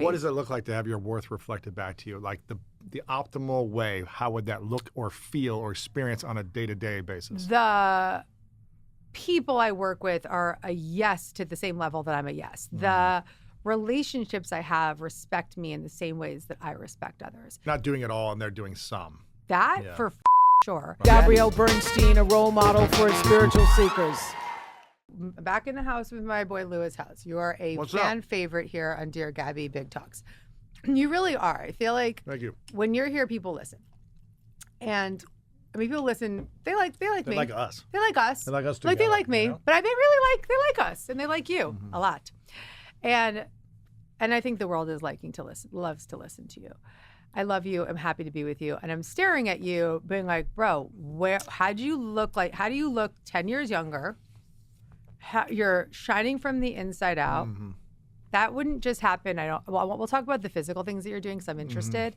What does it look like to have your worth reflected back to you? Like the optimal way, how would that look or feel or experience on a day-to-day basis? The people I work with are a yes to the same level that I'm a yes. The relationships I have respect me in the same ways that I respect others. Not doing it all and they're doing some. That for sure. Gabrielle Bernstein, a role model for spiritual seekers. Back in the house with my boy Lewis House. You are a fan favorite here on Dear Gabby Big Talks. You really are. I feel like Thank you. when you're here, people listen. And I mean, people listen. They like me. They like us. They like us. They like us Like they together, like me, you know? but they like us, and they like you a lot. And I think the world loves to listen to you. I love you. I'm happy to be with you, and I'm staring at you, being like, bro, how do you look 10 years younger? You're shining from the inside out. That wouldn't just happen. We'll talk about the physical things that you're doing because I'm interested,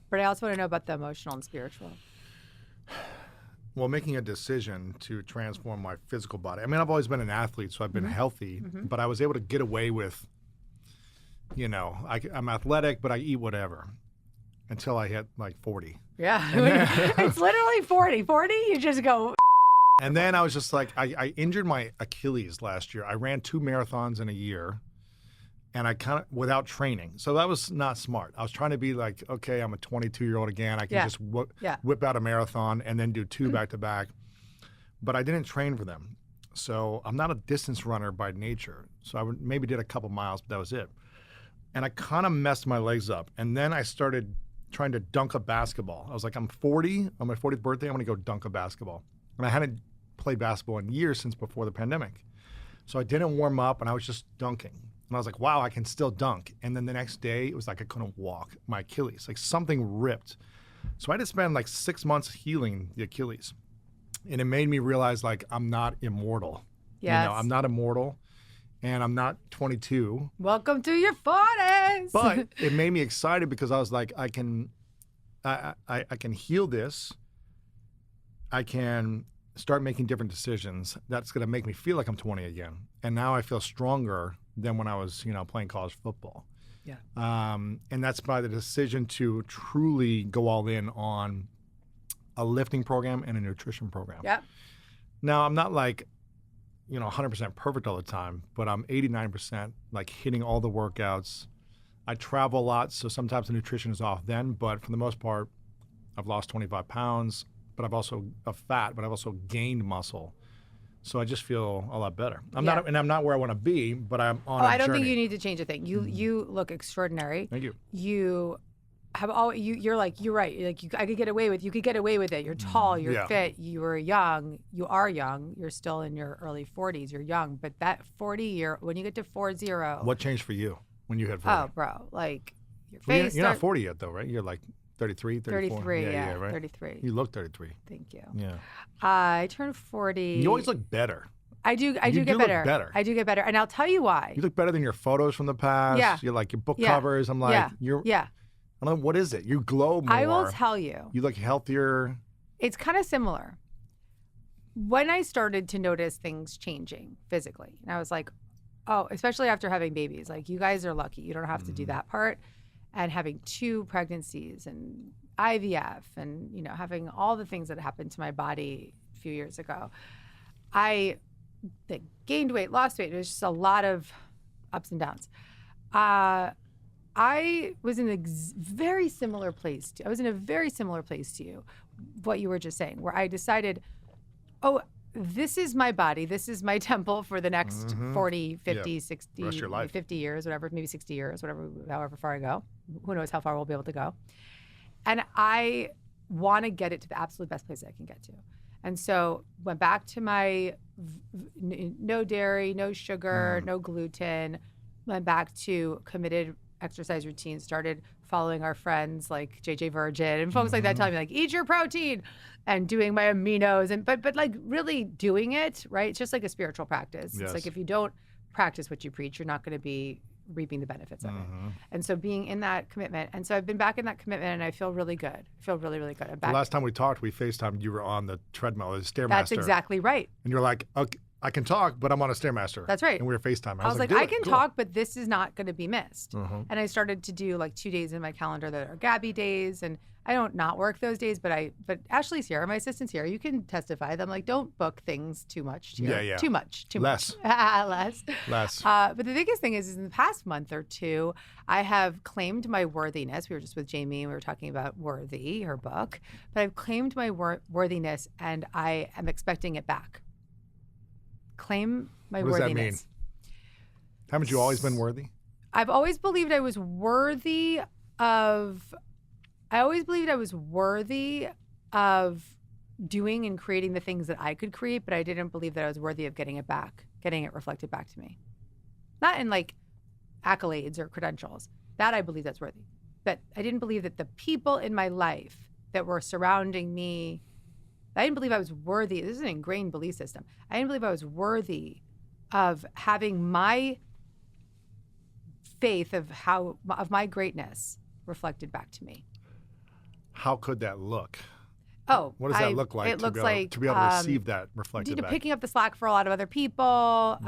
but I also want to know about the emotional and spiritual. Well, making a decision to transform my physical body. I mean, I've always been an athlete, so I've been healthy, but I was able to get away with, I'm athletic, but I eat whatever until I hit like 40. Yeah, it's literally 40. 40, you just go. And then I was just like, I injured my Achilles last year. I ran 2 marathons in a year. And I kind of, without training. So that was not smart. I was trying to be like, okay, I'm a 22-year-old again. I can just whip out a marathon and then do 2 back-to-back. But I didn't train for them. So I'm not a distance runner by nature. So I maybe did a couple miles, but that was it. And I kind of messed my legs up. And then I started trying to dunk a basketball. I was like, I'm 40. On my 40th birthday, I'm going to go dunk a basketball. And I hadn't played basketball in years since before the pandemic. So I didn't warm up, and I was just dunking. And I was like, wow, I can still dunk. And then the next day, it was like I couldn't walk. My Achilles, like something ripped. So I had to spend like 6 months healing the Achilles. And it made me realize like I'm not immortal. Yes. I'm not immortal, and I'm not 22. Welcome to your 40s. But it made me excited because I was like, I can heal this. I can start making different decisions. That's going to make me feel like I'm 20 again. And now I feel stronger than when I was, playing college football. Yeah. And that's by the decision to truly go all in on a lifting program and a nutrition program. Yeah. Now, I'm not like, 100% perfect all the time, but I'm 89% like hitting all the workouts. I travel a lot, so sometimes the nutrition is off then, but for the most part, I've lost 25 pounds, but I've also gained muscle. So I just feel a lot better. I'm not where I want to be, but I'm on a journey. I don't think you need to change a thing. You look extraordinary. Thank you. You have you're right. I could get away with. You could get away with it. You're tall. You're fit. You are young. You are young. You're still in your early 40s. You're young, but that 40 year when you get to 40. What changed for you when you hit 40? Oh, bro, like your face. You're not 40 yet, though, right? You're like 33, 34? 33, yeah, right? 33. You look 33. Thank you. Yeah. I turned 40. You always look better. I do get look better. better. I do get better. And I'll tell you why. You look better than your photos from the past. Yeah. You're like your book covers. I'm like, I don't know, what is it? You glow more. I will tell you. You look healthier. It's kind of similar. When I started to notice things changing physically, and I was like, oh, especially after having babies, like you guys are lucky. You don't have to do that part. And having 2 pregnancies and IVF and, having all the things that happened to my body a few years ago, I gained weight, lost weight. It was just a lot of ups and downs. I was in a very similar place. I was in a very similar place to you, what you were just saying, where I decided, oh, this is my body. This is my temple for the next 40, 50, 60, 50 years, whatever, maybe 60 years, however far I go. Who knows how far we'll be able to go. And I want to get it to the absolute best place I can get to. And so went back to my no dairy, no sugar, no gluten, went back to committed exercise routine, started following our friends like JJ Virgin and folks like that telling me like, eat your protein and doing my aminos and but like really doing it, right? It's just like a spiritual practice. Yes. It's like if you don't practice what you preach, you're not going to be reaping the benefits of it. And so being in that commitment. And so I've been back in that commitment and I feel really good. I feel really, really good. I'm back. The last time we talked, we FaceTimed, you were on the treadmill, the Stairmaster. That's exactly right. And you're like, okay, I can talk, but I'm on a Stairmaster. That's right. And we were FaceTime. I was like, "Do I it, can cool." talk, but this is not going to be missed. Uh-huh. And I started to do like 2 days in my calendar that are Gabby days, and I don't not work those days, but Ashley's here, my assistant's here. You can testify. I'm like, don't book things too much. Here. Yeah. Too much. Less. Less. Less. But the biggest thing is in the past month or two, I have claimed my worthiness. We were just with Jamie, and we were talking about Worthy, her book. But I've claimed my worthiness, and I am expecting it back. Claim my What does that mean? worthiness. Haven't you always been worthy? I've always believed I was worthy of. I always believed I was worthy of doing and creating the things that I could create, but I didn't believe that I was worthy of getting it back, getting it reflected back to me. Not in like accolades or credentials. That I believe that's worthy. But I didn't believe that the people in my life that were surrounding me, I didn't believe I was worthy. This is an ingrained belief system. I didn't believe I was worthy of having my faith of my greatness reflected back to me. How could that look? Oh, What does that look like? It looks like to be able to receive that reflected back. picking up the slack for a lot of other people.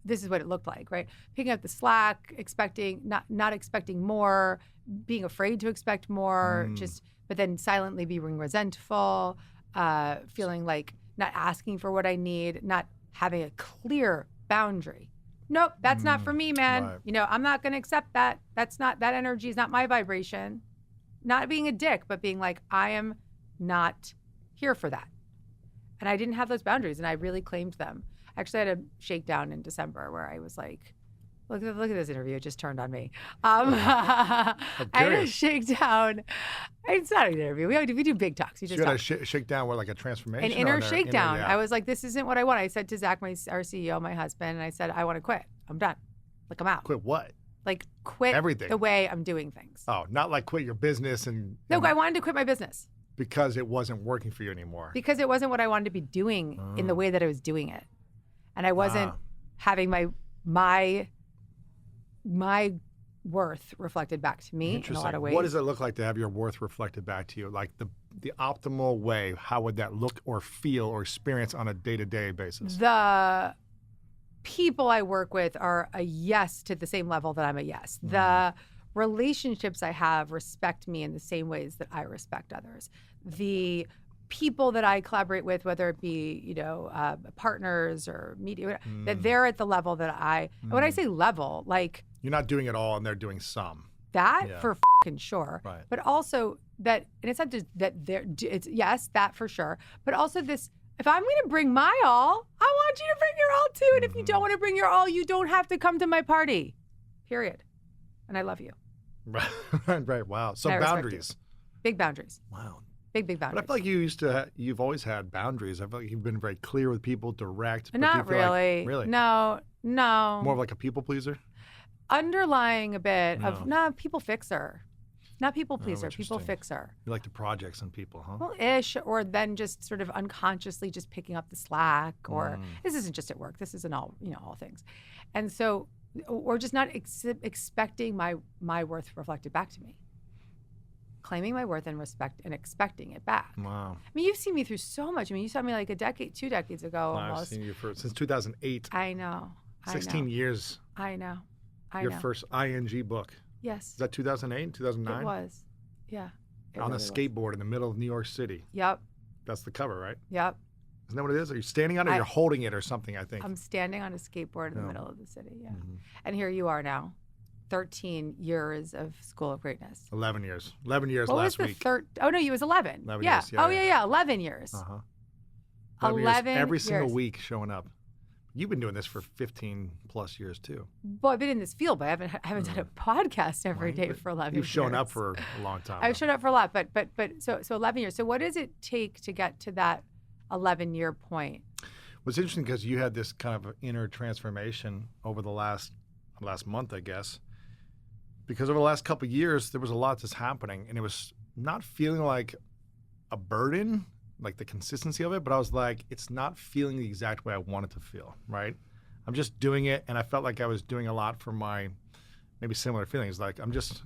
This is what it looked like, right? Picking up the slack, not expecting more, being afraid to expect more, but then silently being resentful, feeling like not asking for what I need, not having a clear boundary. Nope, that's not for me, man. Right. I'm not going to accept that. That energy is not my vibration. Not being a dick, but being like, I am not here for that. And I didn't have those boundaries, and I really claimed them. Actually, I had a shakedown in December where I was like, look at this interview. It just turned on me. I had a shakedown. It's not an interview. We do big talks. We just you had talk. a shakedown with like a transformation? An inner or shakedown. yeah. I was like, this isn't what I want. I said to Zach, our CEO, my husband, and I said, I want to quit. I'm done. Like, I'm out. Quit what? Like, quit Everything. the way I'm doing things. Oh, not like quit your business No, I wanted to quit my business. Because it wasn't working for you anymore. Because it wasn't what I wanted to be doing in the way that I was doing it. And I wasn't having my worth reflected back to me in a lot of ways. What does it look like to have your worth reflected back to you? Like the optimal way, how would that look or feel or experience on a day-to-day basis? The people I work with are a yes to the same level that I'm a yes. The relationships I have respect me in the same ways that I respect others. The people that I collaborate with, whether it be, partners or media, that they're at the level that and when I say level, like, you're not doing it all and they're doing some. that for fucking sure. Right. But also that, and it's not just that it's yes, that for sure. But also this, if I'm going to bring my all, I want you to bring your all too. And if you don't want to bring your all, you don't have to come to my party, period. And I love you. Right. Wow. So I respect boundaries. Big boundaries. Wow. Big But boundaries. I feel like you've always had boundaries. I feel like you've been very clear with people, direct. But do you Not feel like- really. really? No. More of like a people pleaser? Underlying a bit of people fixer. Not people pleaser, people interesting. fixer. You like the projects on people, huh? Well, ish, or then just sort of unconsciously just picking up the slack, or this isn't just at work. This isn't all things, and so, or just not expecting my worth reflected back to me. Claiming my worth and respect and expecting it back. Wow. I mean, you've seen me through so much. I mean, you saw me like 2 decades ago I've almost. seen you since 2008. I know. 16 years. I know. Your first ING book. Yes. Is that 2008, 2009? It was. Yeah. It On a really was. skateboard in the middle of New York City. Yep. That's the cover, right? Yep. Isn't that what it is? Are you standing on it or you're holding it or something, I think? I'm standing on a skateboard in the middle of the city. Yeah. Mm-hmm. And here you are now. 13 years of School of Greatness. 11 years. 11 years What last was the week. third? Oh, no, you was 11. 11 yeah. years, yeah, Oh, yeah. yeah. 11 years. Uh-huh. 11 years, every single years. week showing up. You've been doing this for 15 plus years too. Well, I've been in this field, but I haven't done a podcast every day for 11 years. You've shown up for a long time. I've shown up for a lot, but so 11 years. So what does it take to get to that 11-year point? What's interesting because you had this kind of inner transformation over the last month, I guess, because over the last couple of years there was a lot that's happening, and it was not feeling like a burden, like the consistency of it, but I was like, it's not feeling the exact way I want it to feel, right? I'm just doing it, and I felt like I was doing a lot for my maybe similar feelings. Like I'm just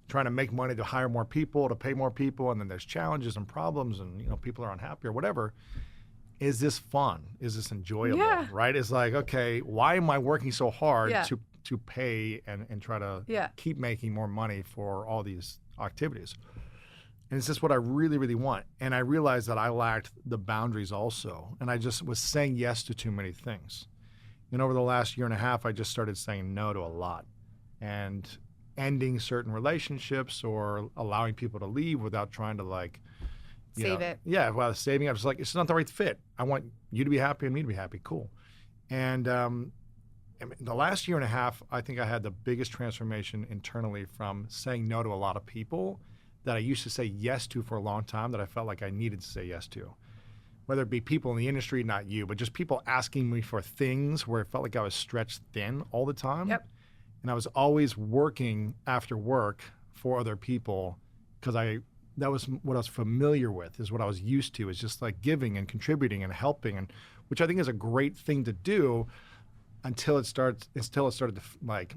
trying to make money to hire more people, to pay more people, and then there's challenges and problems, and people are unhappy or whatever. is this fun? Is this enjoyable? Yeah. Right? It's like, okay, why am I working so hard Yeah. to pay and try to keep making more money for all these activities? And it's just what I really, really want. And I realized that I lacked the boundaries also. And I just was saying yes to too many things. And over the last year and a half, I just started saying no to a lot and ending certain relationships or allowing people to leave without trying to like, Save it. Yeah, while saving it, I was like, it's not the right fit. I want you to be happy and me to be happy. Cool. And I mean, the last year and a half, I think I had the biggest transformation internally from saying no to a lot of people that I used to say yes to for a long time that I felt like I needed to say yes to. Whether it be people in the industry, not you, but just people asking me for things where it felt like I was stretched thin all the time. Yep. And I was always working after work for other people because that was what I was familiar with, is what I was used to, is just like giving and contributing and helping, and which I think is a great thing to do until it started to like,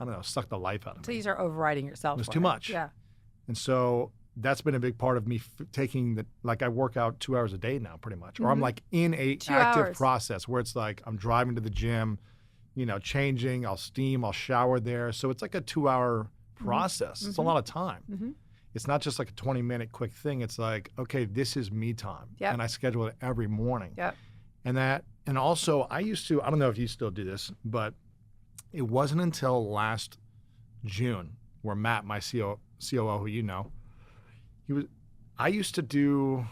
I don't know, suck the life out of me. So you start overriding yourself. It was for too much. Yeah. And so that's been a big part of me taking the, like I work out 2 hours a day now pretty much, or I'm like in a 2 active hours. process where it's like I'm driving to the gym, changing, I'll steam, I'll shower there. So it's like a 2-hour process. It's a lot of time. It's not just like a 20-minute quick thing. It's like, okay, this is me time. Yep. And I schedule it every morning. Yep. And also I used to, I don't know if you still do this, but it wasn't until last June where Matt, my COO, who you know, I used to do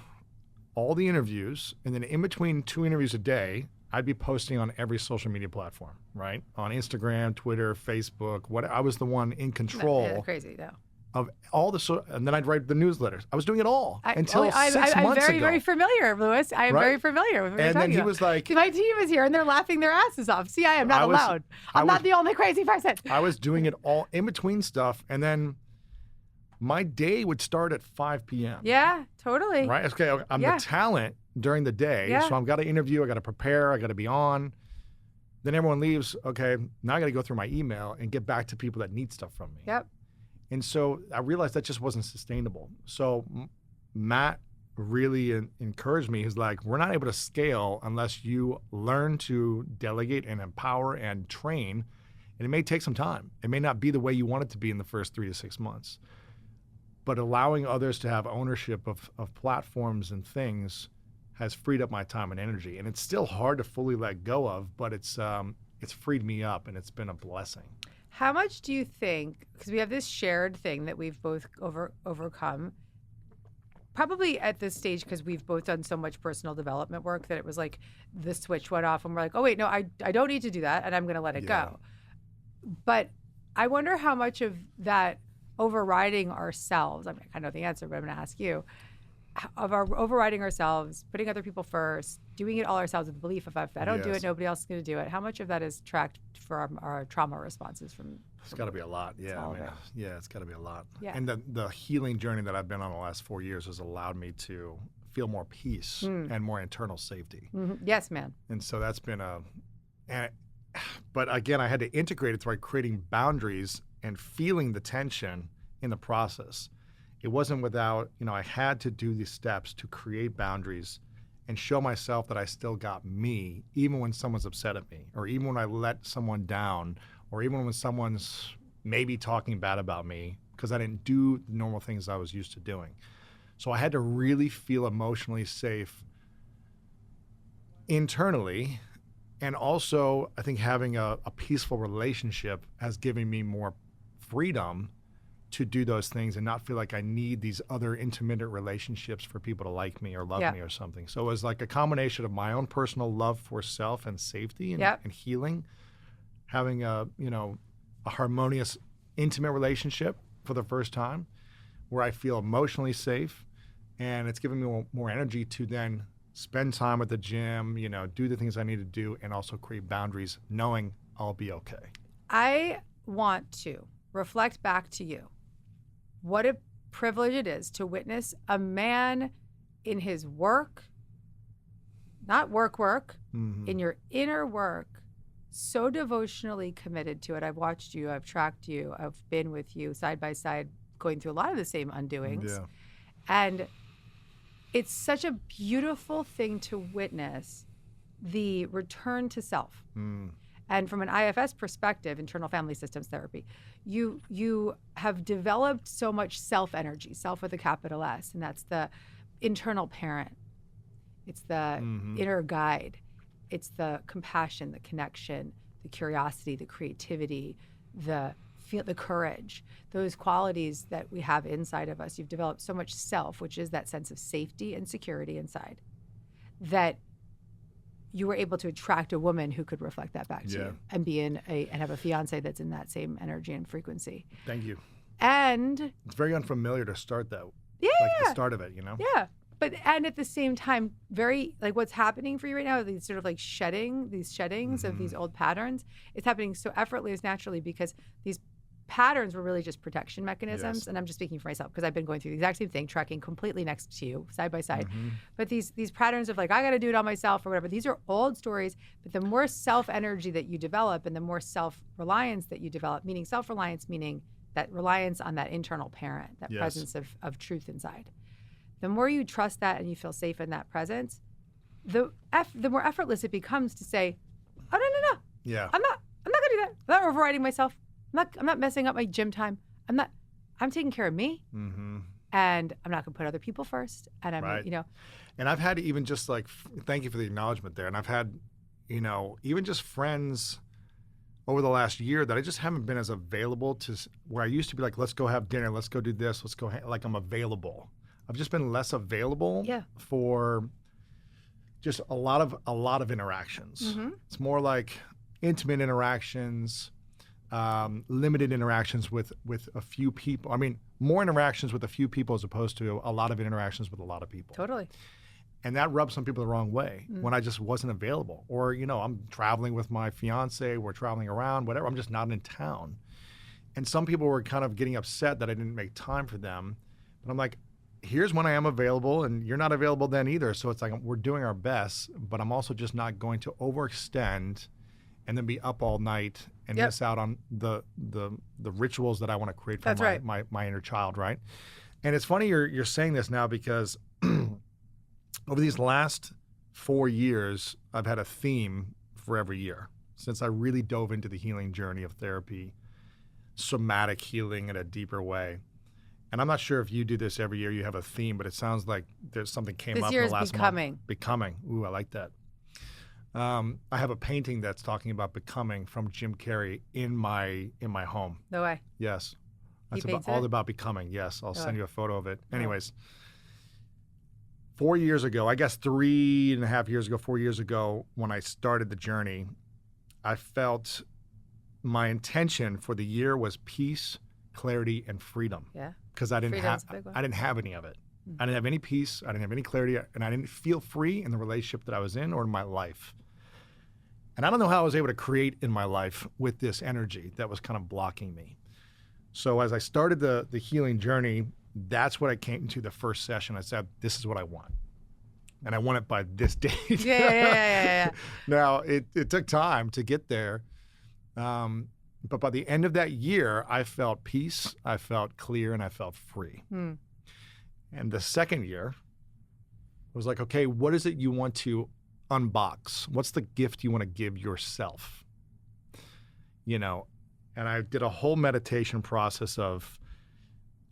all the interviews, and then in between 2 interviews a day, I'd be posting on every social media platform, right? On Instagram, Twitter, Facebook, I was the one in control. Yeah, crazy though. Of all and then I'd write the newsletters. I was doing it all until 6 I'm months very, ago. very familiar, Lewis. I am Right? very familiar with what you're And then talking he about. was like, My team is here and they're laughing their asses off. See, I am not allowed. I'm not the only crazy person. I was doing it all in between stuff, and then my day would start at 5 p.m. Yeah, totally. Right? Okay, I'm the talent during the day, so I've got to interview, I got to prepare, I got to be on. Then everyone leaves. Okay, now I got to go through my email and get back to people that need stuff from me. Yep. And so I realized that just wasn't sustainable. So Matt really encouraged me. He's like, we're not able to scale unless you learn to delegate and empower and train. And it may take some time. It may not be the way you want it to be in the first 3 to 6 months. But allowing others to have ownership of platforms and things has freed up my time and energy. And it's still hard to fully let go of, but it's freed me up, and it's been a blessing. How much do you think, because we have this shared thing that we've both overcome, probably at this stage because we've both done so much personal development work that it was like the switch went off and we're like, oh wait, no, I don't need to do that and I'm going to let it go. But I wonder how much of that overriding ourselves, I mean, I know the answer, but I'm going to ask you, of our overriding ourselves, putting other people first, doing it all ourselves with the belief if I don't do it, nobody else is going to do it. How much of that is tracked for our trauma responses from? It's got to be a lot. Yeah, I mean, it's got to be a lot. Yeah. And the healing journey that I've been on the last 4 years has allowed me to feel more peace and more internal safety. Mm-hmm. Yes, man. And so that's been but again, I had to integrate it through creating boundaries and feeling the tension in the process. It wasn't without, I had to do these steps to create boundaries and show myself that I still got me, even when someone's upset at me, or even when I let someone down, or even when someone's maybe talking bad about me because I didn't do the normal things I was used to doing. So I had to really feel emotionally safe internally. And also, I think having a peaceful relationship has given me more freedom to do those things and not feel like I need these other intermittent relationships for people to like me or love me or something. So it was like a combination of my own personal love for self and safety and healing, having a harmonious, intimate relationship for the first time where I feel emotionally safe, and it's giving me more energy to then spend time at the gym, do the things I need to do, and also create boundaries knowing I'll be okay. I want to reflect back to you what a privilege it is to witness a man in his work, not work, in your inner work, so devotionally committed to it. I've watched you, I've tracked you, I've been with you side by side, going through a lot of the same undoings. Yeah. And it's such a beautiful thing to witness, the return to self. And from an IFS perspective, internal family systems therapy, you have developed so much self energy, self with a capital S, and that's the internal parent. It's the inner guide. It's the compassion, the connection, the curiosity, the creativity, the courage, those qualities that we have inside of us. You've developed so much self, which is that sense of safety and security inside, that you were able to attract a woman who could reflect that back to you and be and have a fiance that's in that same energy and frequency. Thank you. And it's very unfamiliar to start that. Yeah. Like the start of it, you know? Yeah. But, and at the same time, very, like what's happening for you right now, these sort of like sheddings of these old patterns, it's happening so effortlessly, naturally, because these patterns were really just protection mechanisms. Yes. And I'm just speaking for myself because I've been going through the exact same thing, tracking completely next to you, side by side. But these patterns of like, I got to do it all myself or whatever, these are old stories. But the more self-energy that you develop and the more self-reliance that you develop, meaning self-reliance, meaning that reliance on that internal parent, that presence of truth inside. The more you trust that and you feel safe in that presence, the more effortless it becomes to say, oh, no. Yeah. I'm not gonna do that. I'm not overriding myself. I'm not messing up my gym time. I'm taking care of me. And I'm not gonna put other people first. And I'm, you know. And I've had even just like, thank you for the acknowledgement there. And I've had, you know, even just friends over the last year that I just haven't been as available to, where I used to be like, let's go have dinner, let's go do this, let's go, like I'm available. I've just been less available for just a lot of interactions. It's more like intimate interactions, limited interactions with a few people. I mean, more interactions with a few people as opposed to a lot of interactions with a lot of people. Totally. And that rubs some people the wrong way when I just wasn't available. Or, you know, I'm traveling with my fiance, we're traveling around, whatever, I'm just not in town. And some people were kind of getting upset that I didn't make time for them. But I'm like, here's when I am available and you're not available then either. So it's like we're doing our best, but I'm also just not going to overextend and then be up all night and miss out on the rituals that I want to create for my inner child, right? And it's funny you're saying this now because over these last 4 years, I've had a theme for every year since I really dove into the healing journey of therapy, somatic healing in a deeper way. And I'm not sure if you do this every year, you have a theme, but it sounds like there's something came up in the last month. Becoming. Ooh, I like that. I have a painting that's talking about becoming from Jim Carrey in my home. No way. Yes. That's all about becoming. Yes. I'll send you a photo of it. Anyways, 4 years ago, I guess 3.5 years ago, 4 years ago, when I started the journey, I felt my intention for the year was peace, clarity, and freedom. Yeah. Because I didn't have any of it. I didn't have any peace, I didn't have any clarity, and I didn't feel free in the relationship that I was in or in my life. And I don't know how I was able to create in my life with this energy that was kind of blocking me. So as I started the healing journey, that's what I came to the first session. I said, this is what I want. And I want it by this date. Yeah. Now, it took time to get there. But by the end of that year, I felt peace, I felt clear, and I felt free. And the second year was like, okay, what is it you want to unbox? What's the gift you want to give yourself? You know, and I did a whole meditation process of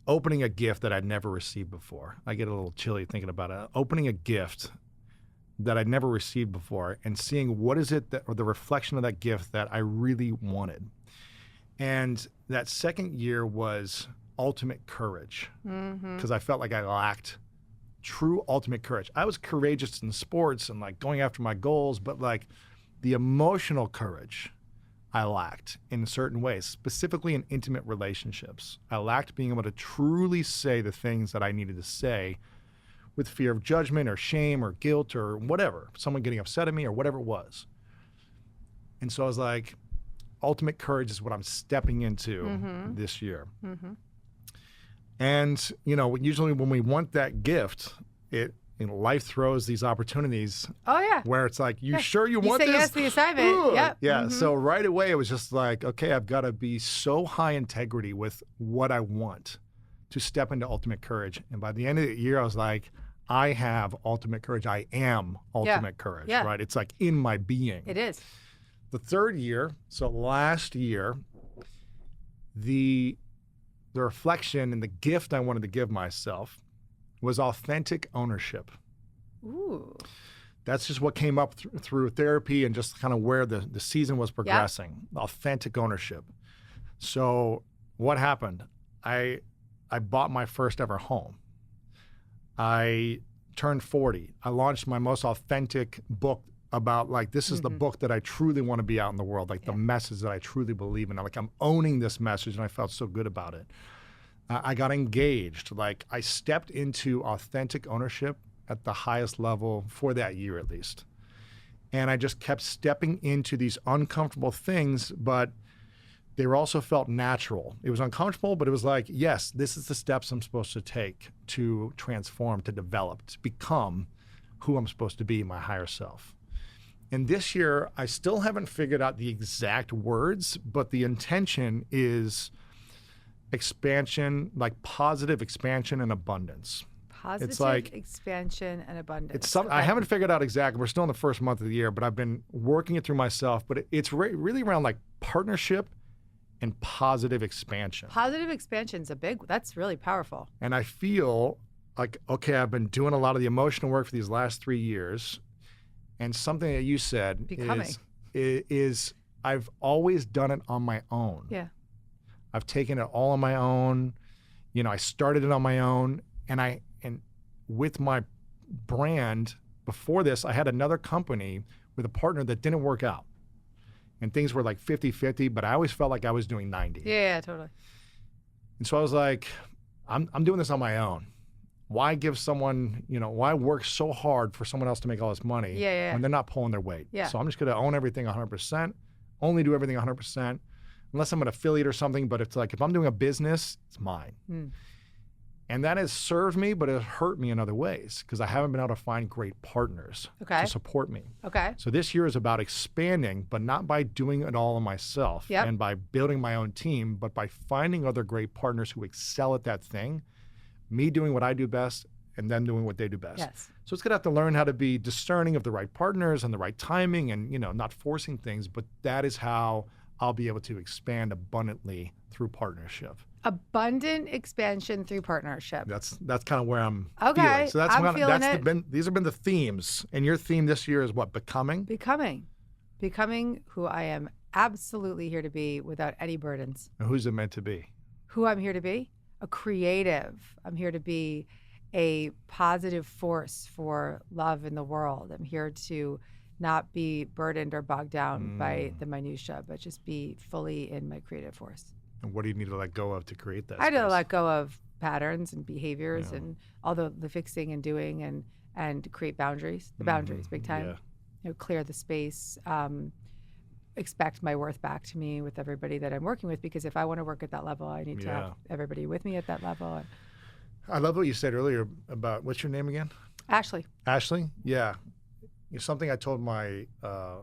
opening a gift that I'd never received before. I get a little chilly thinking about it. Opening a gift that I'd never received before and seeing what is it that, or the reflection of that gift that I really wanted. And that second year was ultimate courage because I felt like I lacked true ultimate courage. I was courageous in sports and like going after my goals, but like the emotional courage I lacked in certain ways, specifically in intimate relationships. I lacked being able to truly say the things that I needed to say with fear of judgment or shame or guilt or whatever, someone getting upset at me or whatever it was. And so I was like, ultimate courage is what I'm stepping into this year. And, you know, usually when we want that gift, life throws these opportunities. Oh, yeah. Where it's like, you sure you want this? You say yes to the assignment. Yep. Yeah. So right away, it was just like, okay, I've got to be so high integrity with what I want to step into ultimate courage. And by the end of the year, I was like, I have ultimate courage. I am ultimate courage, Yeah. right? It's like in my being. It is. The third year, so last year, the reflection and the gift I wanted to give myself was authentic ownership. Ooh. That's just what came up through therapy and just kind of where the season was progressing. Authentic ownership. So what happened? I bought my first ever home. I turned 40. I launched my most authentic book about like, this is the book that I truly want to be out in the world, like the message that I truly believe in. Like I'm owning this message and I felt so good about it. I got engaged. Like I stepped into authentic ownership at the highest level for that year at least. And I just kept stepping into these uncomfortable things, but they were also felt natural. It was uncomfortable, but it was like, yes, this is the steps I'm supposed to take to transform, to develop, to become who I'm supposed to be, my higher self. And this year, I still haven't figured out the exact words, but the intention is expansion, like positive expansion and abundance. Positive like- expansion and abundance. It's something I haven't figured out exactly. We're still in the first month of the year, but I've been working it through myself. But it's really around like partnership and positive expansion. Positive expansion's that's really powerful. And I feel like, okay, I've been doing a lot of the emotional work for these last 3 years. And something that you said is I've always done it on my own. Yeah. I've taken it all on my own. You know, I started it on my own. And with my brand, before this, I had another company with a partner that didn't work out. And things were like 50-50, but I always felt like I was doing 90. Yeah, totally. And so I was like, I'm doing this on my own. Why give someone, why work so hard for someone else to make all this money when they're not pulling their weight? Yeah. So I'm just going to own everything 100%, only do everything 100%, unless I'm an affiliate or something. But it's like, if I'm doing a business, it's mine. And that has served me, but it has hurt me in other ways because I haven't been able to find great partners to support me. Okay. So this year is about expanding, but not by doing it all on myself and by building my own team, but by finding other great partners who excel at that thing, me doing what I do best and them doing what they do best. Yes. So it's going to have to learn how to be discerning of the right partners and the right timing and, not forcing things, but that is how I'll be able to expand abundantly through partnership. Abundant expansion through partnership. That's kind of where I'm Okay, feeling. So that's I'm feeling it. These have been the themes. And your theme this year is what? Becoming? Becoming who I am absolutely here to be without any burdens. And who's it meant to be? Who I'm here to be? A creative. I'm here to be a positive force for love in the world. I'm here to not be burdened or bogged down by the minutia, but just be fully in my creative force. And what do you need to let go of to create that? I had to space? let go of patterns and behaviors and all the fixing and doing and create boundaries. The boundaries, big time. Yeah. Clear the space. Expect my worth back to me with everybody that I'm working with, because if I want to work at that level, I need to have everybody with me at that level. I love what you said earlier about, what's your name again? Ashley. Ashley? Yeah. Something I told my, a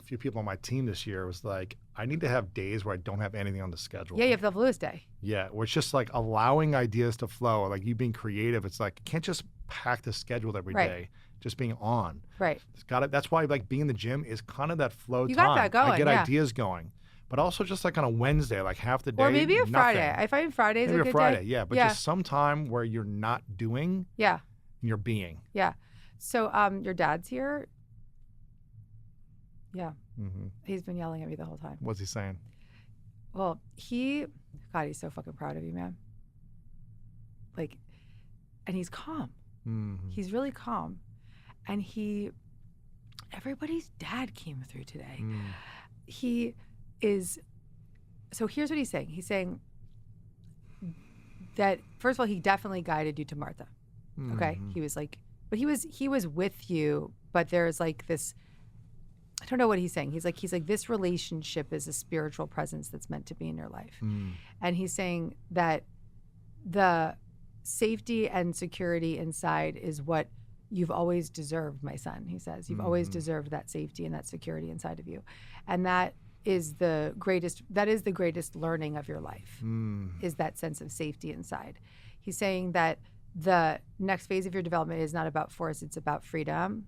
few people on my team this year was like, I need to have days where I don't have anything on the schedule. Yeah, you have the Lewis day. Yeah, where it's just like allowing ideas to flow, like you being creative. It's like, you can't just pack the schedule every day, just being on. Right. It's got it. That's why like being in the gym is kind of that flow time. You got that going, I get ideas going. But also just like on a Wednesday, like half the day. Or maybe a nothing. Friday. I find Fridays maybe a good Friday, day. yeah. But just some time where you're not doing, and you're being. Yeah. So your dad's here. Yeah. Mm-hmm. He's been yelling at me the whole time. What's he saying? Well, God, he's so fucking proud of you, man. Like, and he's calm. Mm-hmm. He's really calm. And everybody's dad came through today. So here's what he's saying. He's saying that, first of all, he definitely guided you to Martha. Okay? He was like, but he was with you, but there's like this, I don't know what he's saying. He's like, this relationship is a spiritual presence that's meant to be in your life. And he's saying that the safety and security inside is what you've always deserved, my son. He says, you've always deserved that safety and that security inside of you. And that is the greatest learning of your life, is that sense of safety inside. He's saying that the next phase of your development is not about force, it's about freedom.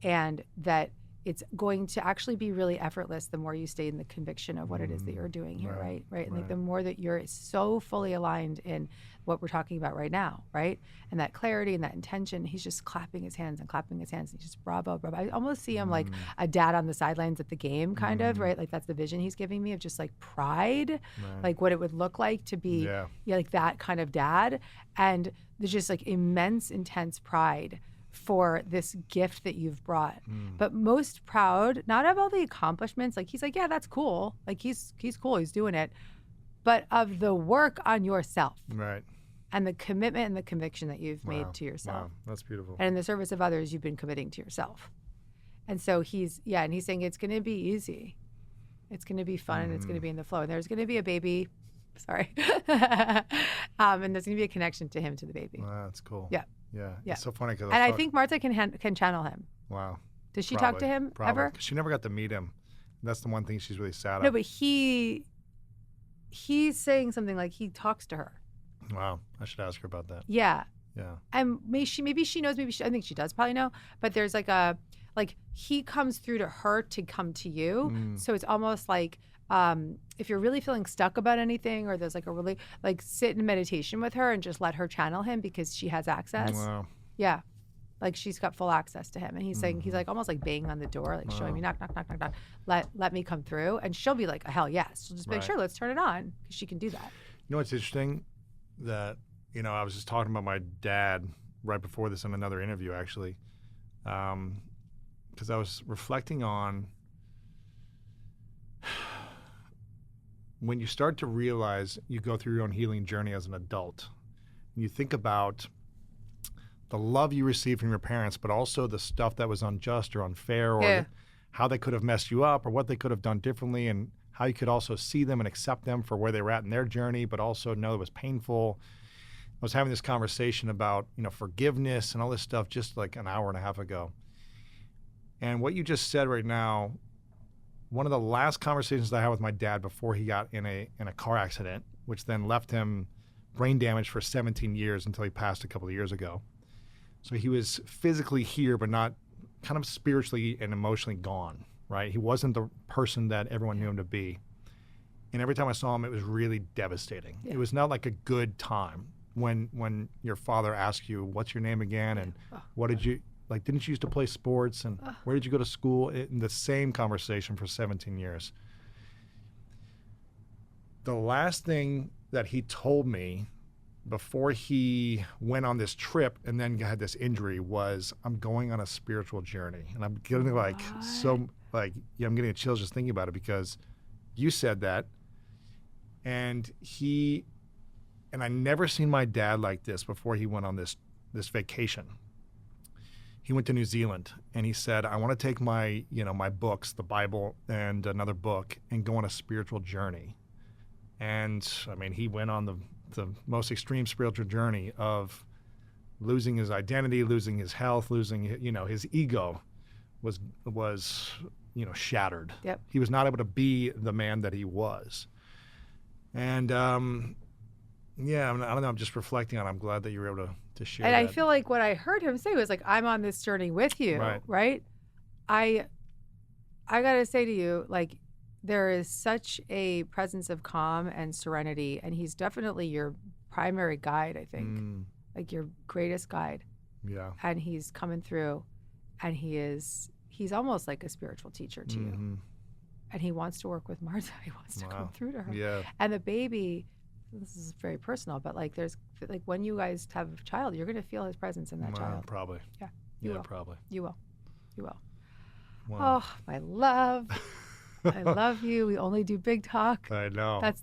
And that it's going to actually be really effortless the more you stay in the conviction of what it is that you're doing here, right? And like the more that you're so fully aligned in what we're talking about right now, right? And that clarity and that intention, he's just clapping his hands and clapping his hands. And he's just bravo, bravo. I almost see him like a dad on the sidelines at the game, kind of, right? Like that's the vision he's giving me of just like pride, like what it would look like to be like that kind of dad. And there's just like immense, intense pride for this gift that you've brought, but most proud, not of all the accomplishments. Like he's like, yeah, that's cool. Like he's cool, he's doing it, but of the work on yourself, right? And the commitment and the conviction that you've made to yourself. Wow, that's beautiful. And in the service of others, you've been committing to yourself. And so he's saying it's going to be easy, it's going to be fun, and it's going to be in the flow. And there's going to be a baby. Sorry, and there's going to be a connection to him, to the baby. Wow, that's cool. Yeah. Yeah. It's so funny because I think Martha can channel him. Wow. Does she talk to him ever? She never got to meet him. That's the one thing she's really sad No, about. but he's saying something like he talks to her. Wow. I should ask her about that. Yeah. Yeah. And maybe she knows. I think she does probably know. But there's like he comes through to her to come to you. So it's almost like if you're really feeling stuck about anything, or there's like a really like sit in meditation with her and just let her channel him because she has access. Wow. Yeah. Like she's got full access to him, and he's saying, he's like almost like banging on the door, like showing me knock, knock, knock, knock, knock. Let me come through, and she'll be like, hell yes. She'll just be like, sure, let's turn it on, because she can do that. You know what's interesting? That I was just talking about my dad right before this in another interview, actually, because I was reflecting on when you start to realize you go through your own healing journey as an adult, and you think about the love you received from your parents, but also the stuff that was unjust or unfair, or how they could have messed you up, or what they could have done differently, and how you could also see them and accept them for where they were at in their journey, but also know it was painful. I was having this conversation about, forgiveness and all this stuff just like an hour and a half ago. And what you just said right now, one of the last conversations that I had with my dad before he got in a car accident, which then left him brain damage for 17 years until he passed a couple of years ago. So he was physically here, but not kind of spiritually and emotionally gone, right? He wasn't the person that everyone knew him to be. And every time I saw him, it was really devastating. It was not like a good time when your father asked you, what's your name again? And what did you, like, didn't you used to play sports? And where did you go to school? In the same conversation for 17 years. The last thing that he told me before he went on this trip and then had this injury was, I'm going on a spiritual journey. And I'm getting I'm getting chills just thinking about it, because you said that. And I never seen my dad like this before he went on this vacation. He went to New Zealand, and he said, I want to take my books, the Bible and another book, and go on a spiritual journey. And I mean, he went on the most extreme spiritual journey of losing his identity, losing his health, losing, his ego was shattered. Yep. He was not able to be the man that he was. And I don't know, I'm just reflecting on it. I'm glad that you were able to share and that. I feel like what I heard him say was like, I'm on this journey with you, right? I got to say to you, like, there is such a presence of calm and serenity, and he's definitely your primary guide, I think, like your greatest guide. Yeah. And he's coming through, and he's almost like a spiritual teacher to you. And he wants to work with Martha. He wants to come through to her. Yeah. And the baby, this is very personal, but like there's like when you guys have a child, you're going to feel his presence in that child. Probably. Yeah. You will. Probably. You will. You will. Wow. Oh, my love. I love you. We only do big talk. I know. That's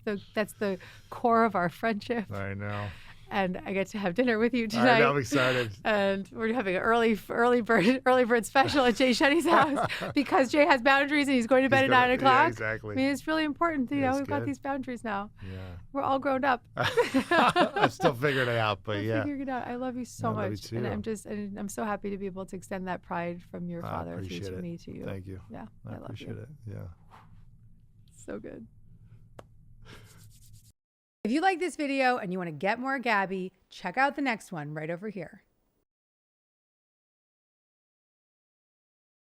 the core of our friendship. I know. And I get to have dinner with you tonight. I know, I'm excited. And we're having an early bird special at Jay Shetty's house because Jay has boundaries and he's going to bed at 9 o'clock. Yeah, exactly. I mean, it's really important. We've got these boundaries now. Yeah. We're all grown up. I'm still figuring it out, but I'm figuring it out. I love you so much. I love you too. And I'm so happy to be able to extend that pride from your father through to me to you. Thank you. Yeah. I love appreciate you. it. Yeah. So good. If you like this video and you want to get more Gabby, check out the next one right over here.